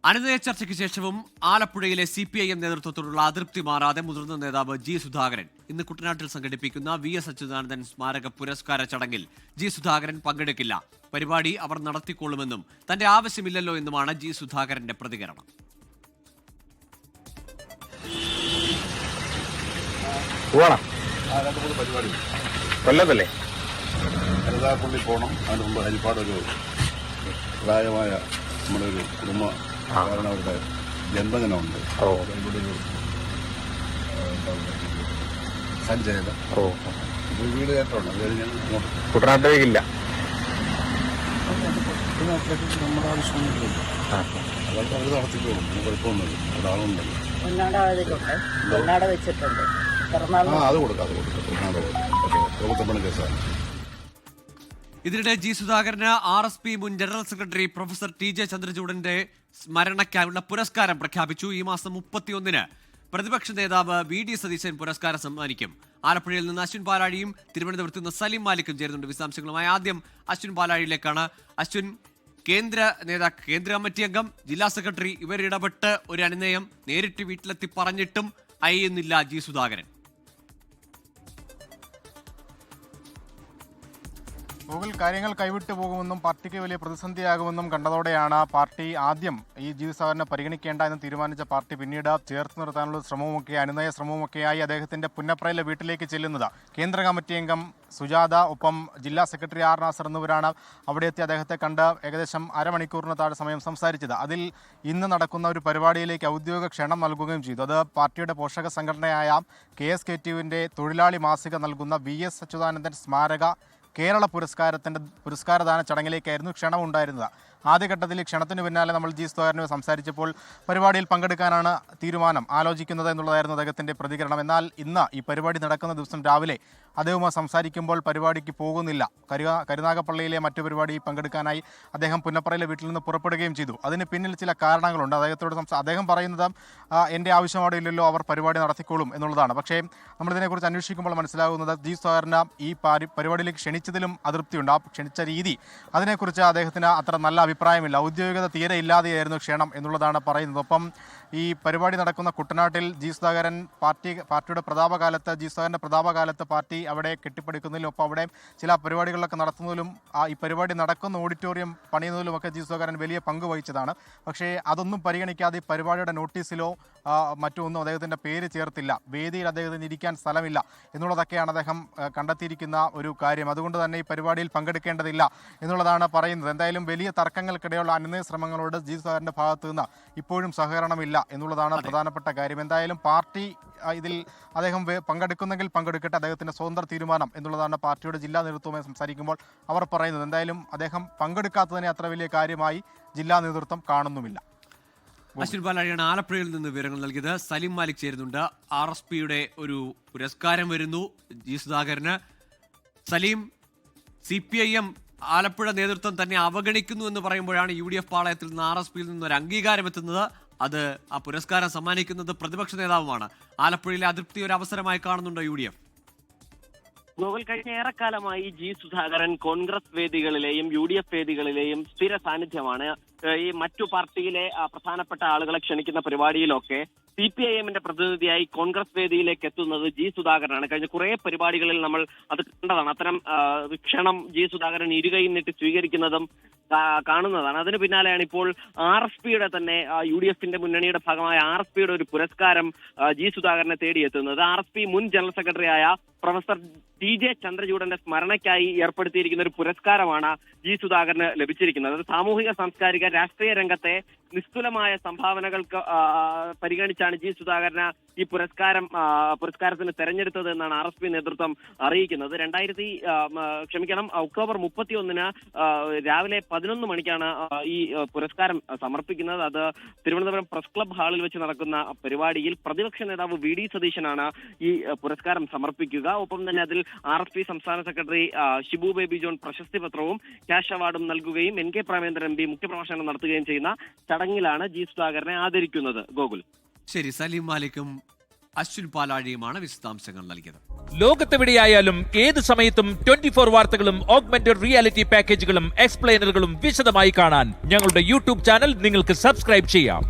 അനുനയ ചർച്ചയ്ക്ക് ശേഷവും ആലപ്പുഴയിലെ CPIM നേതൃത്വത്തോടുള്ള അതൃപ്തി മാറാതെ മുതിർന്ന നേതാവ് ജി സുധാകരൻ ഇന്ന് കുട്ടനാട്ടിൽ സംഘടിപ്പിക്കുന്ന VS അച്യുതാനന്ദൻ സ്മാരക പുരസ്കാര ചടങ്ങിൽ ജി സുധാകരൻ പങ്കെടുക്കില്ല. പരിപാടി അവർ നടത്തിക്കൊള്ളുമെന്നും തന്റെ ആവശ്യമില്ലല്ലോ എന്നുമാണ് ജി സുധാകരന്റെ പ്രതികരണം. കൊല്ലത്തല്ലേ കരുതാപ്പള്ളി പോകണം. അതിന് മുമ്പ് ഹരിപ്പാടൊരു പ്രായമായ നമ്മുടെ ഒരു കുടുംബ കാരണം അവരുടെ ജന്മദിനമുണ്ട്. ഇവിടെ ഒരു സഞ്ചയത വീട് കയറ്റമാണ്. അത് കഴിഞ്ഞ് കുട്ടനാട്ടിലേക്കില്ല. നമ്മുടെ ആവശ്യമൊന്നുമില്ല. അതൊക്കെ അവർ നടത്തിക്കോളും. കുഴപ്പമൊന്നുമില്ല. അവിടെ ആളുണ്ടല്ലോ. അത് കൊടുക്കാം. തൊണ്ണൂറ്റൊമ്പത് കേസാണ്. ഇതിനിടെ ജി സുധാകരന് RSP മുൻ ജനറൽ സെക്രട്ടറി പ്രൊഫസർ TJ ചന്ദ്രചൂഡന്റെ സ്മരണയ്ക്കായുള്ള പുരസ്കാരം പ്രഖ്യാപിച്ചു. ഈ മാസം 31-ന് പ്രതിപക്ഷ നേതാവ് VD സതീശൻ പുരസ്കാരം സമ്മാനിക്കും. ആലപ്പുഴയിൽ നിന്ന് അശ്വിൻ പാലാഴിയും തിരുവനന്തപുരത്ത് നിന്ന് സലിം മാലിക്കും ചേരുന്നുണ്ട്. വിശദാംശങ്ങളുമായി ആദ്യം അശ്വിൻ പാലാഴിയിലേക്കാണ്. അശ്വിൻ, കേന്ദ്ര കമ്മിറ്റി അംഗം, ജില്ലാ സെക്രട്ടറി ഇവരിടപെട്ട് ഒരു അനുനയം നേരിട്ട് വീട്ടിലെത്തി പറഞ്ഞിട്ടും അയയുന്നില്ല ജി സുധാകരൻ. കാര്യങ്ങൾ കൈവിട്ടു പോകുമെന്നും പാർട്ടിക്ക് വലിയ പ്രതിസന്ധിയാകുമെന്നും കണ്ടതോടെയാണ് പാർട്ടി ആദ്യം ഈ ജി സുധാകരനെ പരിഗണിക്കേണ്ട എന്ന് തീരുമാനിച്ച പാർട്ടി പിന്നീട് ചേർത്ത് നിർത്താനുള്ള ശ്രമവുമൊക്കെ അനുനയ ശ്രമവുമൊക്കെയായി അദ്ദേഹത്തിന്റെ പുന്നപ്രയിലെ വീട്ടിലേക്ക് ചെല്ലുന്നത്. കേന്ദ്ര കമ്മിറ്റി അംഗം സുജാത, ഒപ്പം ജില്ലാ സെക്രട്ടറി R നാസർ എന്നിവരാണ് അവിടെ എത്തി അദ്ദേഹത്തെ കണ്ട് ഏകദേശം അരമണിക്കൂറിന് താഴെ സമയം സംസാരിച്ചത്. അതിൽ ഇന്ന് നടക്കുന്ന ഒരു പരിപാടിയിലേക്ക് ഔദ്യോഗിക ക്ഷണം നൽകുകയും ചെയ്തു. അത് പാർട്ടിയുടെ പോഷക സംഘടനയായ KSKTUവിന്റെ തൊഴിലാളി മാസിക നൽകുന്ന VS അച്യുതാനന്ദൻ സ്മാരക കേരള പുരസ്കാരദാന ചടങ്ങിലേക്കായിരുന്നു ക്ഷണമുണ്ടായിരുന്നത്. ആദ്യഘട്ടത്തിൽ ക്ഷണത്തിന് പിന്നാലെ നമ്മൾ ജി സുധാകരനെ സംസാരിച്ചപ്പോൾ പരിപാടിയിൽ പങ്കെടുക്കാനാണ് തീരുമാനം ആലോചിക്കുന്നത് എന്നുള്ളതായിരുന്നു അദ്ദേഹത്തിൻ്റെ പ്രതികരണം. എന്നാൽ ഇന്ന് ഈ പരിപാടി നടക്കുന്ന ദിവസം രാവിലെ അദ്ദേഹവുമായി സംസാരിക്കുമ്പോൾ പരിപാടിക്ക് പോകുന്നില്ല. കരുനാഗപ്പള്ളിയിലെ മറ്റു പരിപാടിയിൽ പങ്കെടുക്കാനായി അദ്ദേഹം പുന്നപ്രയിലെ വീട്ടിൽ നിന്ന് പുറപ്പെടുകയും ചെയ്തു. അതിന് പിന്നിൽ ചില കാരണങ്ങളുണ്ട്. അദ്ദേഹം പറയുന്നത് എൻ്റെ ആവശ്യം അവിടെ ഇല്ലല്ലോ, അവർ പരിപാടി നടത്തിക്കോളും എന്നുള്ളതാണ്. പക്ഷേ നമ്മളിതിനെക്കുറിച്ച് അന്വേഷിക്കുമ്പോൾ മനസ്സിലാകുന്നത് ജി സുധാകരന് ഈ പരിപാടിയിലേക്ക് ക്ഷണിച്ചതിലും അതൃപ്തിയുണ്ട്. ആ ക്ഷണിച്ച രീതി, അതിനെക്കുറിച്ച് അദ്ദേഹത്തിന് അത്ര നല്ല അഭിപ്രായമില്ല. ഔദ്യോഗികത തീരെ ഇല്ലാതെയായിരുന്നു ക്ഷണം എന്നുള്ളതാണ് പറയുന്നത്. ഒപ്പം ഈ പരിപാടി നടക്കുന്ന കുട്ടനാട്ടിൽ ജി സുധാകരൻ പാർട്ടിയുടെ പ്രതാപകാലത്ത് പാർട്ടി അവിടെ കെട്ടിപ്പടുക്കുന്നതിലും ഒപ്പം അവിടെ ചില പരിപാടികളൊക്കെ നടത്തുന്നതിലും ഈ പരിപാടി നടക്കുന്ന ഓഡിറ്റോറിയം പണിയുന്നതിലുമൊക്കെ ജി സുധാകരൻ വലിയ പങ്ക് വഹിച്ചതാണ്. പക്ഷേ അതൊന്നും പരിഗണിക്കാതെ ഈ പരിപാടിയുടെ നോട്ടീസിലോ മറ്റൊന്നും അദ്ദേഹത്തിൻ്റെ പേര് ചേർത്തില്ല. വേദിയിൽ അദ്ദേഹത്തിന് ഇരിക്കാൻ സ്ഥലമില്ല എന്നുള്ളതൊക്കെയാണ് അദ്ദേഹം കണ്ടെത്തിയിരിക്കുന്ന ഒരു കാര്യം. അതുകൊണ്ട് തന്നെ ഈ പരിപാടിയിൽ പങ്കെടുക്കേണ്ടതില്ല എന്നുള്ളതാണ് പറയുന്നത്. എന്തായാലും വലിയ തർക്കങ്ങൾക്കിടെയുള്ള അനുനയ ശ്രമങ്ങളോട് ജി സുധാകരൻ്റെ ഭാഗത്തു നിന്ന് ഇപ്പോഴും സഹകരണമില്ല എന്നുള്ളതാണ് പ്രധാനപ്പെട്ട കാര്യം. എന്തായാലും പാർട്ടി ഇതിൽ അദ്ദേഹം പങ്കെടുക്കുന്നെങ്കിൽ പങ്കെടുക്കട്ടെ, അദ്ദേഹത്തിൻ്റെ സ്വതന്ത്ര തീരുമാനം എന്നുള്ളതാണ് പാർട്ടിയുടെ ജില്ലാ നേതൃത്വവുമായി സംസാരിക്കുമ്പോൾ അവർ പറയുന്നത്. എന്തായാലും അദ്ദേഹം പങ്കെടുക്കാത്തതിനെ അത്ര വലിയ കാര്യമായി ജില്ലാ നേതൃത്വം കാണുന്നുമില്ല. അശ്വിൻ പാലാഴിയാണ് ആലപ്പുഴയിൽ നിന്ന് വിവരങ്ങൾ നൽകിയത്. സലിം മാലിക് ചേരുന്നുണ്ട്. RSPയുടെ ഒരു പുരസ്കാരം വരുന്നു ജി സുധാകരന്. സലീം, CPIM ആലപ്പുഴ നേതൃത്വം തന്നെ അവഗണിക്കുന്നു എന്ന് പറയുമ്പോഴാണ് UDF പാളയത്തിൽ നിന്ന് RSPയിൽ നിന്ന് ഒരു അംഗീകാരം എത്തുന്നത്. അത് ആ പുരസ്കാരം സമ്മാനിക്കുന്നത് പ്രതിപക്ഷ നേതാവുമാണ്. ആലപ്പുഴയിലെ അതൃപ്തി ഒരു അവസരമായി കാണുന്നുണ്ടോ UDF? കഴിഞ്ഞ ഏറെക്കാലമായി ജി സുധാകരൻ കോൺഗ്രസ് വേദികളിലെയും UDF വേദികളിലെയും സ്ഥിര സാന്നിധ്യമാണ്. ഈ മറ്റു പാർട്ടിയിലെ പ്രധാനപ്പെട്ട ആളുകളെ ക്ഷണിക്കുന്ന പരിപാടിയിലൊക്കെ CPIMന്റെ പ്രതിനിധിയായി കോൺഗ്രസ് വേദിയിലേക്ക് എത്തുന്നത് ജി സുധാകരനാണ്. കഴിഞ്ഞ കുറെ പരിപാടികളിൽ നമ്മൾ അത് കണ്ടതാണ്. അത്തരം ക്ഷണം ജി സുധാകരൻ ഇരുകൈ നീട്ടി സ്വീകരിക്കുന്നതും കാണുന്നതാണ്. അതിന് പിന്നാലെയാണ് ഇപ്പോൾ RSPയുടെ തന്നെ UDFന്റെ മുന്നണിയുടെ ഭാഗമായ RSPയുടെ ഒരു പുരസ്കാരം ജി സുധാകരനെ തേടിയെത്തുന്നത്. RSP മുൻ ജനറൽ സെക്രട്ടറിയായ പ്രൊഫസർ TJ ചന്ദ്രചൂഡന്റെ സ്മരണയ്ക്കായി ഏർപ്പെടുത്തിയിരിക്കുന്ന ഒരു പുരസ്കാരമാണ് ജി സുധാകരന് ലഭിച്ചിരിക്കുന്നത്. അത് സാമൂഹിക സാംസ്കാരിക രാഷ്ട്രീയ രംഗത്തെ നിസ്തുലമായ സംഭാവനകൾക്ക് പരിഗണിച്ചാണ് ജി സുധാകരന് ഈ പുരസ്കാരത്തിന് തെരഞ്ഞെടുത്തത് എന്നാണ് RSP നേതൃത്വം അറിയിക്കുന്നത്. ഒക്ടോബർ 31-ന് രാവിലെ 11 മണിക്കാണ് ഈ പുരസ്കാരം സമർപ്പിക്കുന്നത്. അത് തിരുവനന്തപുരം പ്രസ് ക്ലബ് ഹാളിൽ വെച്ച് നടക്കുന്ന പരിപാടിയിൽ പ്രതിപക്ഷ നേതാവ് VD സതീശനാണ് ഈ പുരസ്കാരം സമർപ്പിക്കുക. ഒപ്പം തന്നെ അതിൽ RSP സംസ്ഥാന സെക്രട്ടറി ഷിബു ബേബി ജോൺ പ്രശസ്തി പത്രവും ക്യാഷ് അവാർഡും നൽകുകയും NK പ്രേമേന്ദ്രൻ MP മുഖ്യപ്രഭാഷണം നടത്തുകയും ചെയ്യുന്ന ചടങ്ങിലാണ് ജി സുധാകരനെ ആദരിക്കുന്നത്. ഗോകുൽ. ശരി, സലീം മാലിക്കും അശ്വിൻ പാലാഴിയുമാണ് വിശദാംശങ്ങൾ നൽകിയത്. ലോകത്തെവിടെയായാലും ഏത് സമയത്തും 24 വാർത്തകളും ഓഗ്മെന്റഡ് റിയാലിറ്റി പാക്കേജുകളും എക്സ്പ്ലെയിനറുകളും വിശദമായി കാണാൻ ഞങ്ങളുടെ യൂട്യൂബ് ചാനൽ നിങ്ങൾക്ക് സബ്സ്ക്രൈബ് ചെയ്യാം.